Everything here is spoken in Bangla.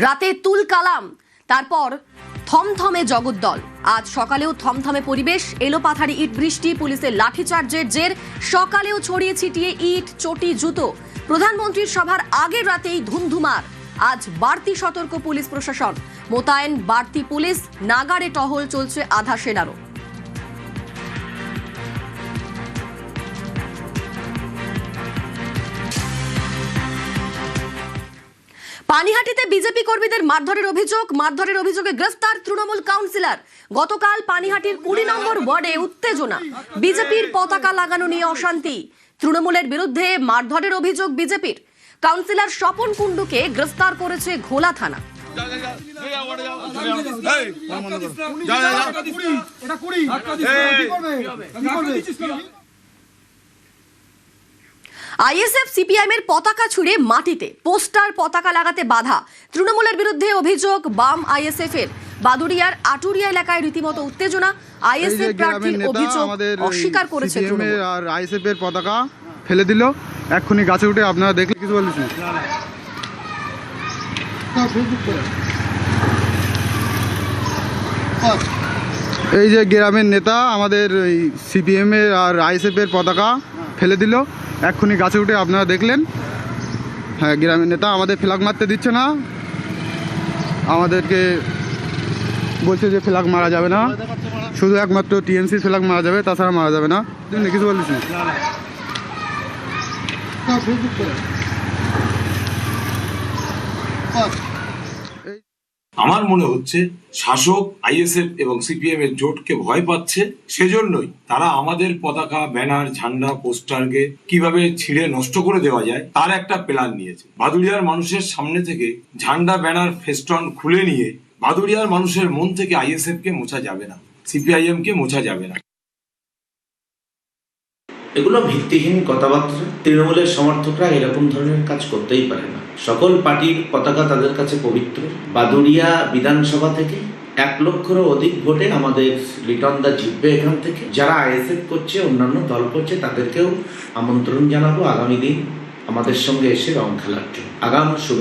রাতে তুল কালাম, তারপর থমথমে জগদ্দল। আজ সকালেও থমথমে পরিবেশ, এলোপাথারি ইট বৃষ্টি, পুলিশের লাঠিচার্জের জের, সকালেও ছড়িয়ে ছিটিয়ে ইট, চটি, জুতো। প্রধানমন্ত্রীর সভার আগের রাতেই ধুমধুমার। আজ বাড়তি সতর্ক পুলিশ প্রশাসন, মোতায়েন বাড়তি পুলিশ, নাগারে টহল চলছে আধা সেনারও। পানিহাটিতে বিজেপি কর্মীদের মারধরের অভিযোগে গ্রেফতার তৃণমূল কাউন্সিলর। গতকাল পানিহাটির 20 নম্বর ওয়ার্ডে উত্তেজনা, বিজেপির পতাকা লাগানো নিয়ে অশান্তি। তৃণমূলের বিরুদ্ধে মারধরের অভিযোগ বিজেপির। কাউন্সিলর স্বপন কুণ্ডুকে গ্রেফতার করেছে ঘোলা থানা। আইএসএফ সিপিআইএম এর পতাকা ছুঁড়ে মাটিতে, পোস্টার পতাকা লাগাতে বাধা। তৃণমূলের বিরুদ্ধে অভিযোগ বাম আইএসএফ এর। বাদুড়িয়ার আটুরিয়া এলাকায় রীতিমতো উত্তেজনা। আইএসএফ প্রার্থীর অভিযোগ অস্বীকার করেছে তৃণমূল। আর আইএসএফ এর পতাকা ফেলে দিল, এক্ষুনি গাছে উঠে। আপনারা দেখলে কিছু বলছেন? এই যে গ্রামের নেতা আমাদের সিপিএম এর আর আইএসএফ এর পতাকা ফেলে দিল, এক্ষুনি গাছে উঠে। আপনারা দেখলেন। হ্যাঁ, গ্রামের নেতা আমাদের ফ্ল্যাগ মারতে দিচ্ছে না, আমাদেরকে বলছে যে ফ্ল্যাগ মারা যাবে না, শুধু একমাত্র টিএমসির ফ্ল্যাগ মারা যাবে, তাছাড়া মারা যাবে না। কিছু বলছেন? আমার মনে হচ্ছে শাসক আইএসএফ এবং সিপিএম এর জোটকে ভয় পাচ্ছে, সেজন্যই তারা আমাদের পতাকা, ব্যানার, ঝান্ডা, পোস্টারকে কিভাবে ছিঁড়ে নষ্ট করে দেওয়া যায় তার একটা প্ল্যান নিয়েছে। ভাদুড়িয়ার মানুষের সামনে থেকে ঝান্ডা, ব্যানার, ফেস্টন খুলে নিয়ে ভাদুড়িয়ার মানুষের মন থেকে আইএসএফ কে মোছা যাবে না, সিপিআইএম কে মোছা যাবে না। এগুলো ভিত্তিহীন কথাবার্তা। তৃণমূলের সমর্থকরা এরকম ধরনের কাজ করতেই পারে না। সকল পার্টির পতাকা তাদের কাছে পবিত্র। বাদুড়িয়া বিধানসভা থেকে 1 লক্ষেরও অধিক ভোটে আমাদের লিটনদা জিতবে এখান থেকে। যারা আইএসএফ করছে, অন্যান্য দল করছে, তাদেরকেও আমন্ত্রণ জানাবো আগামী দিন আমাদের সঙ্গে এসে রং খেলার জন্য। আগাম